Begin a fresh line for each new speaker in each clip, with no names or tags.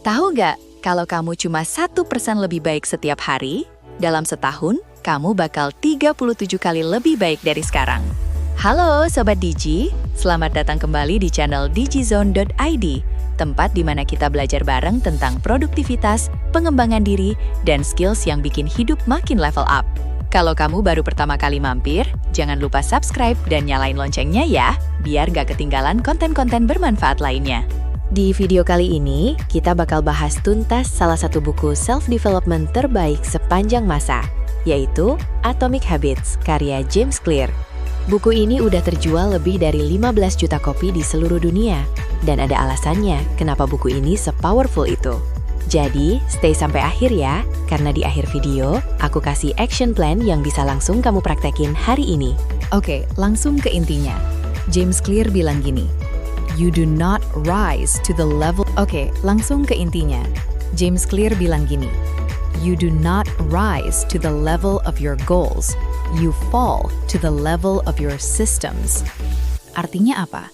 Tahu nggak, kalau kamu cuma 1% lebih baik setiap hari, dalam setahun, kamu bakal 37 kali lebih baik dari sekarang. Halo Sobat Digi, selamat datang kembali di channel digizone.id, tempat di mana kita belajar bareng tentang produktivitas, pengembangan diri, dan skills yang bikin hidup makin level up. Kalau kamu baru pertama kali mampir, jangan lupa subscribe dan nyalain loncengnya ya, biar gak ketinggalan konten-konten bermanfaat lainnya. Di video kali ini, kita bakal bahas tuntas salah satu buku self-development terbaik sepanjang masa, yaitu Atomic Habits, karya James Clear. Buku ini udah terjual lebih dari 15 juta kopi di seluruh dunia, dan ada alasannya kenapa buku ini se-powerful itu. Jadi, stay sampai akhir ya, karena di akhir video, aku kasih action plan yang bisa langsung kamu praktekin hari ini. Oke, langsung ke intinya. James Clear bilang gini, "You do not rise to the level..." Oke, langsung ke intinya. James Clear bilang gini, "You do not rise to the level of your goals. You fall to the level of your systems." Artinya apa?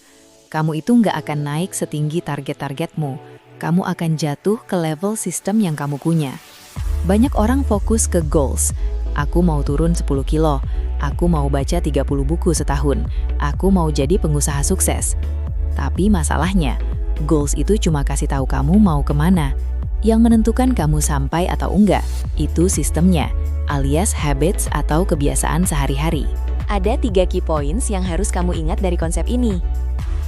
Kamu itu nggak akan naik setinggi target-targetmu. Kamu akan jatuh ke level sistem yang kamu punya. Banyak orang fokus ke goals. Aku mau turun 10 kilo. Aku mau baca 30 buku setahun. Aku mau jadi pengusaha sukses. Tapi masalahnya, goals itu cuma kasih tahu kamu mau kemana. Yang menentukan kamu sampai atau enggak, itu sistemnya, alias habits atau kebiasaan sehari-hari. Ada 3 key points yang harus kamu ingat dari konsep ini.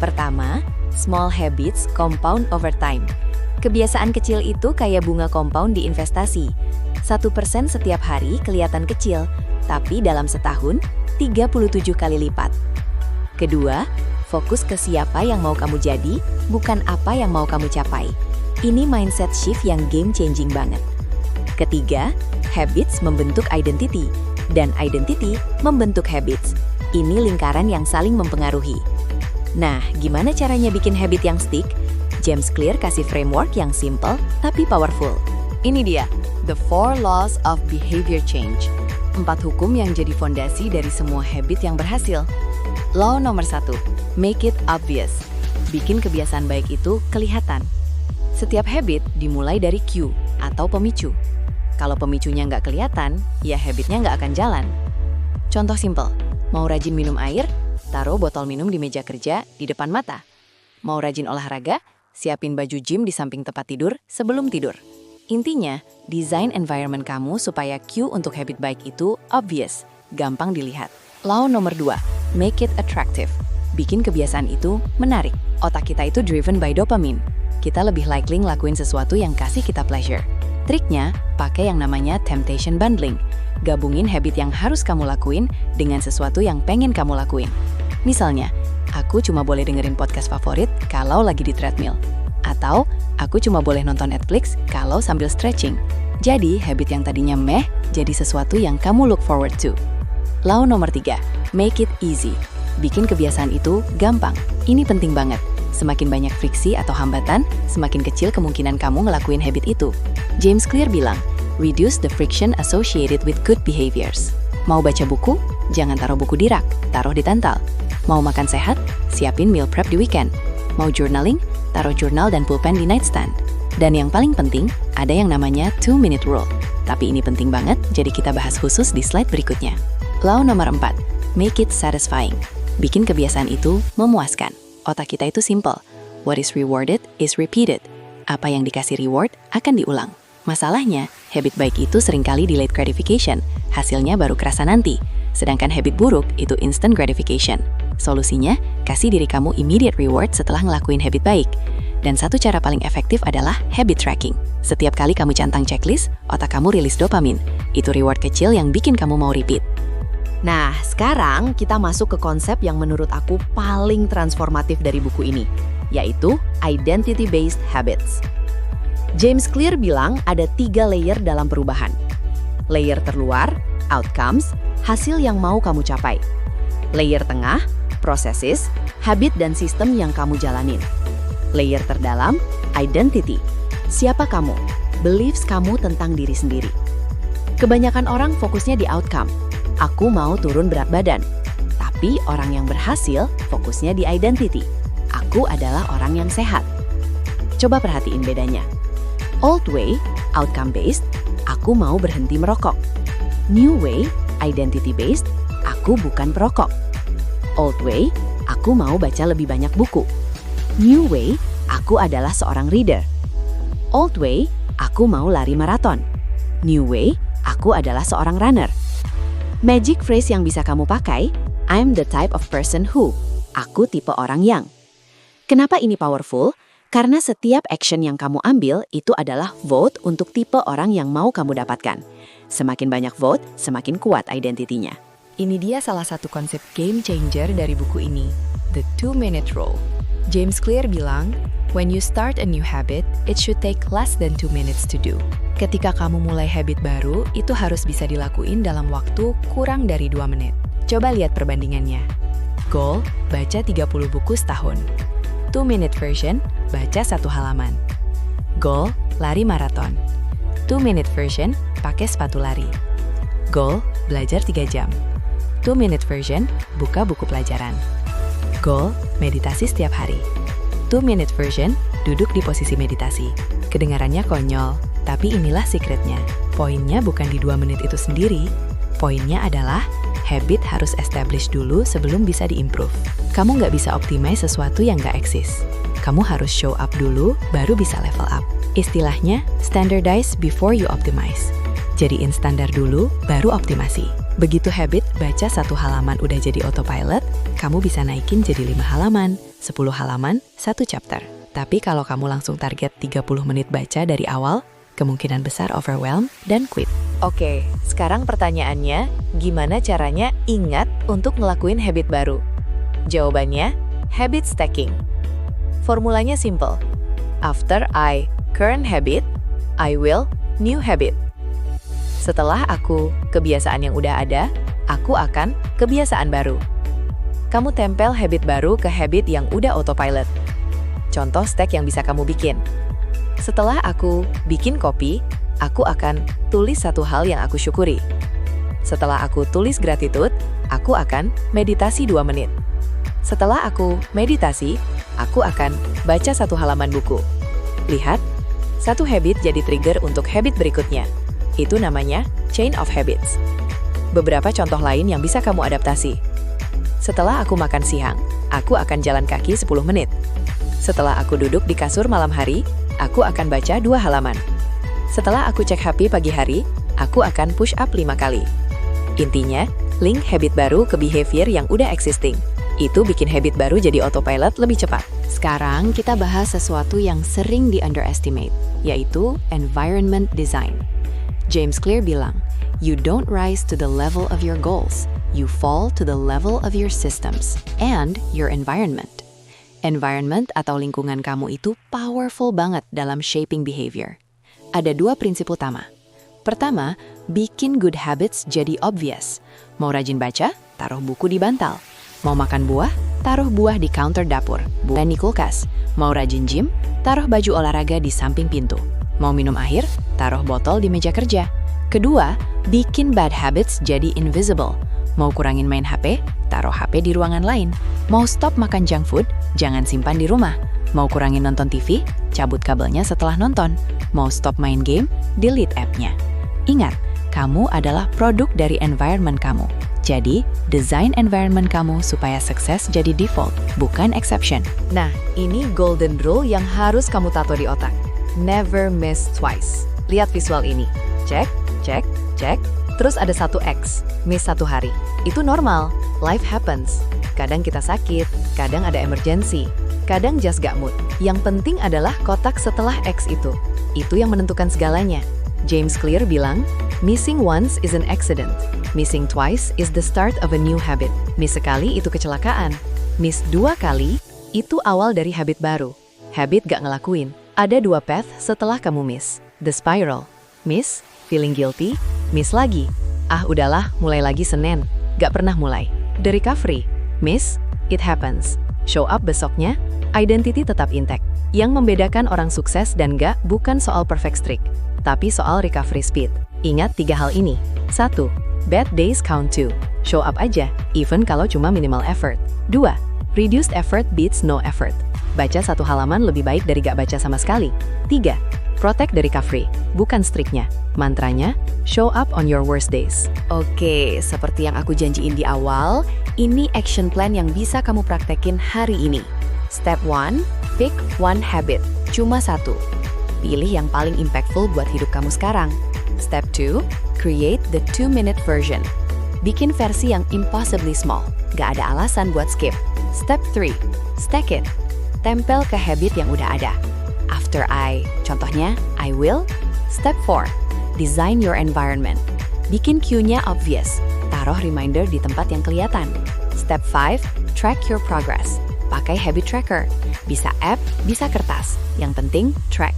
Pertama, small habits compound over time. Kebiasaan kecil itu kayak bunga compound di investasi. 1% setiap hari kelihatan kecil, tapi dalam setahun, 37 kali lipat. Kedua, fokus ke siapa yang mau kamu jadi, bukan apa yang mau kamu capai. Ini mindset shift yang game-changing banget. Ketiga, habits membentuk identity, dan identity membentuk habits. Ini lingkaran yang saling mempengaruhi. Nah, gimana caranya bikin habit yang stick? James Clear kasih framework yang simple tapi powerful. Ini dia, The 4 Laws of Behavior Change. 4 hukum yang jadi fondasi dari semua habit yang berhasil. Law nomor 1, make it obvious. Bikin kebiasaan baik itu kelihatan. Setiap habit dimulai dari cue atau pemicu. Kalau pemicunya nggak kelihatan, ya habitnya nggak akan jalan. Contoh simple, mau rajin minum air, taruh botol minum di meja kerja di depan mata. Mau rajin olahraga, siapin baju gym di samping tempat tidur sebelum tidur. Intinya, desain environment kamu supaya cue untuk habit baik itu obvious, gampang dilihat. Law nomor 2, make it attractive. Bikin kebiasaan itu menarik. Otak kita itu driven by dopamine. Kita lebih likely ngelakuin sesuatu yang kasih kita pleasure. Triknya, pakai yang namanya temptation bundling. Gabungin habit yang harus kamu lakuin dengan sesuatu yang pengen kamu lakuin. Misalnya, aku cuma boleh dengerin podcast favorit kalau lagi di treadmill. Atau, aku cuma boleh nonton Netflix kalau sambil stretching. Jadi, habit yang tadinya meh, jadi sesuatu yang kamu look forward to. Law nomor 3, make it easy. Bikin kebiasaan itu gampang. Ini penting banget. Semakin banyak friksi atau hambatan, semakin kecil kemungkinan kamu ngelakuin habit itu. James Clear bilang, reduce the friction associated with good behaviors. Mau baca buku? Jangan taruh buku di rak, taruh di bantal. Mau makan sehat? Siapin meal prep di weekend. Mau journaling? Taruh jurnal dan pulpen di nightstand. Dan yang paling penting, ada yang namanya 2-minute rule. Tapi ini penting banget, jadi kita bahas khusus di slide berikutnya. Law nomor 4, make it satisfying. Bikin kebiasaan itu memuaskan. Otak kita itu simple. What is rewarded is repeated. Apa yang dikasih reward akan diulang. Masalahnya, habit baik itu seringkali delayed gratification. Hasilnya baru kerasa nanti. Sedangkan habit buruk itu instant gratification. Solusinya, kasih diri kamu immediate reward setelah ngelakuin habit baik. Dan satu cara paling efektif adalah habit tracking. Setiap kali kamu centang checklist, otak kamu rilis dopamin. Itu reward kecil yang bikin kamu mau repeat. Nah, sekarang kita masuk ke konsep yang menurut aku paling transformatif dari buku ini, yaitu identity-based habits. James Clear bilang ada 3 layer dalam perubahan. Layer terluar, outcomes, hasil yang mau kamu capai. Layer tengah, processes, habit dan sistem yang kamu jalanin. Layer terdalam, identity, siapa kamu, beliefs kamu tentang diri sendiri. Kebanyakan orang fokusnya di outcome. Aku mau turun berat badan. Tapi orang yang berhasil fokusnya di identity. Aku adalah orang yang sehat. Coba perhatiin bedanya.
Old way, outcome based, aku mau berhenti merokok. New way, identity based, aku bukan perokok. Old way, aku mau baca lebih banyak buku. New way, aku adalah seorang reader. Old way, aku mau lari maraton. New way, aku adalah seorang runner. Magic phrase yang bisa kamu pakai, I'm the type of person who. Aku tipe orang yang. Kenapa ini powerful? Karena setiap action yang kamu ambil itu adalah vote untuk tipe orang yang mau kamu dapatkan. Semakin banyak vote, semakin kuat identitinya.
Ini dia salah satu konsep game changer dari buku ini, The 2-Minute Rule. James Clear bilang, when you start a new habit, it should take less than 2 minutes to do. Ketika kamu mulai habit baru, itu harus bisa dilakuin dalam waktu kurang dari 2 menit. Coba lihat perbandingannya. Goal, baca 30 buku setahun. 2-minute version, baca 1 halaman. Goal, lari maraton. 2-minute version, pakai sepatu lari. Goal, belajar 3 jam. 2-minute version, buka buku pelajaran. Goal, meditasi setiap hari. 2-minute version, duduk di posisi meditasi. Kedengarannya konyol, tapi inilah secretnya. Poinnya bukan di 2 menit itu sendiri. Poinnya adalah, habit harus establish dulu sebelum bisa diimprove. Kamu nggak bisa optimize sesuatu yang nggak eksis. Kamu harus show up dulu, baru bisa level up. Istilahnya, standardize before you optimize. Jadiin standar dulu, baru optimasi. Begitu habit baca 1 halaman udah jadi autopilot, kamu bisa naikin jadi 5 halaman, 10 halaman, 1 chapter. Tapi kalau kamu langsung target 30 menit baca dari awal, kemungkinan besar overwhelm dan quit. Oke, sekarang pertanyaannya, gimana caranya ingat untuk ngelakuin habit baru? Jawabannya, habit stacking. Formulanya simple. After I current habit, I will new habit. Setelah aku kebiasaan yang udah ada, aku akan kebiasaan baru. Kamu tempel habit baru ke habit yang udah autopilot. Contoh stack yang bisa kamu bikin. Setelah aku bikin kopi, aku akan tulis 1 hal yang aku syukuri. Setelah aku tulis gratitude, aku akan meditasi 2 menit. Setelah aku meditasi, aku akan baca 1 halaman buku. Lihat, 1 habit jadi trigger untuk habit berikutnya. Itu namanya chain of habits. Beberapa contoh lain yang bisa kamu adaptasi. Setelah aku makan siang, aku akan jalan kaki 10 menit. Setelah aku duduk di kasur malam hari, aku akan baca 2 halaman. Setelah aku cek HP pagi hari, aku akan push up 5 kali. Intinya, link habit baru ke behavior yang udah existing. Itu bikin habit baru jadi autopilot lebih cepat. Sekarang kita bahas sesuatu yang sering di-underestimate, yaitu environment design. James Clear bilang, you don't rise to the level of your goals, you fall to the level of your systems and your environment. Environment atau lingkungan kamu itu powerful banget dalam shaping behavior. Ada 2 prinsip utama. Pertama, bikin good habits jadi obvious. Mau rajin baca, taruh buku di bantal. Mau makan buah, taruh buah di counter dapur, bukan di kulkas. Mau rajin gym, taruh baju olahraga di samping pintu. Mau minum air, taruh botol di meja kerja. Kedua, bikin bad habits jadi invisible. Mau kurangin main HP, taruh HP di ruangan lain. Mau stop makan junk food, jangan simpan di rumah. Mau kurangin nonton TV, cabut kabelnya setelah nonton. Mau stop main game, delete app-nya. Ingat, kamu adalah produk dari environment kamu. Jadi, desain environment kamu supaya sukses jadi default, bukan exception. Nah, ini golden rule yang harus kamu tato di otak. Never miss twice. Lihat visual ini. Cek, cek, cek. Terus ada 1 X, miss 1 hari. Itu normal, life happens. Kadang kita sakit, kadang ada emergency, kadang just gak mood. Yang penting adalah kotak setelah X itu. Itu yang menentukan segalanya. James Clear bilang, missing once is an accident. Missing twice is the start of a new habit. Miss sekali itu kecelakaan. Miss 2 kali, itu awal dari habit baru. Habit gak ngelakuin. Ada 2 path setelah kamu miss. The spiral. Miss, feeling guilty, miss lagi. Ah udahlah, mulai lagi Senin. Gak pernah mulai. The recovery. Miss, it happens. Show up besoknya, identity tetap intact. Yang membedakan orang sukses dan gak bukan soal perfect streak, tapi soal recovery speed. Ingat 3 hal ini. 1. Bad days count too. Show up aja, even kalau cuma minimal effort. 2. Reduced effort beats no effort. Baca 1 halaman lebih baik dari gak baca sama sekali. 3.
Protect dari Kafri, bukan striknya. Mantranya, show up on your worst days. Oke, seperti yang aku janjiin di awal, ini action plan yang bisa kamu praktekin hari ini. Step 1, pick one habit. Cuma satu. Pilih yang paling impactful buat hidup kamu sekarang. Step 2, create the 2-minute version. Bikin versi yang impossibly small. Gak ada alasan buat skip. Step 3, stack it. Tempel ke habit yang udah ada. After contohnya, I will. Step 4, design your environment. Bikin cue-nya obvious. Taruh reminder di tempat yang kelihatan. Step 5, track your progress. Pakai habit tracker. Bisa app, bisa kertas. Yang penting, track.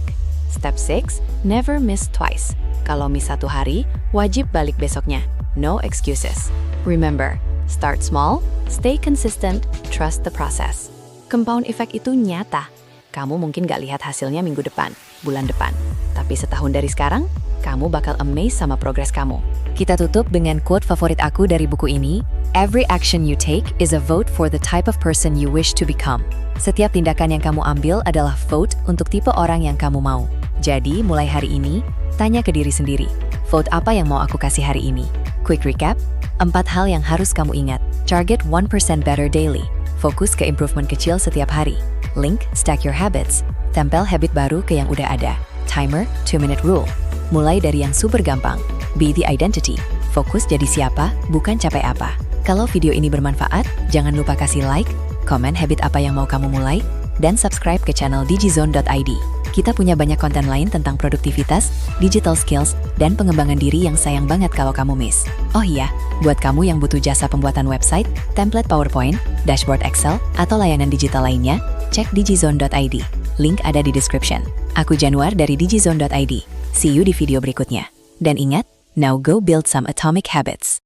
Step 6, never miss twice. Kalau miss satu hari, wajib balik besoknya. No excuses. Remember, start small, stay consistent, trust the process. Compound effect itu nyata. Kamu mungkin gak lihat hasilnya minggu depan, bulan depan. Tapi setahun dari sekarang, kamu bakal amazed sama progres kamu.
Kita tutup dengan quote favorit aku dari buku ini, "Every action you take is a vote for the type of person you wish to become." Setiap tindakan yang kamu ambil adalah vote untuk tipe orang yang kamu mau. Jadi, mulai hari ini, tanya ke diri sendiri, vote apa yang mau aku kasih hari ini? Quick recap, 4 hal yang harus kamu ingat. Target 1% better daily. Fokus ke improvement kecil setiap hari. Link, stack your habits. Tempel habit baru ke yang udah ada. Timer, 2-minute rule. Mulai dari yang super gampang. Be the identity. Fokus jadi siapa, bukan capai apa. Kalau video ini bermanfaat, jangan lupa kasih like, komen habit apa yang mau kamu mulai, dan subscribe ke channel digizone.id. Kita punya banyak konten lain tentang produktivitas, digital skills, dan pengembangan diri yang sayang banget kalau kamu miss. Oh iya, buat kamu yang butuh jasa pembuatan website, template PowerPoint, dashboard Excel, atau layanan digital lainnya, cek digizone.id. Link ada di description. Aku Januar dari digizone.id. See you di video berikutnya. Dan ingat, now go build some atomic habits.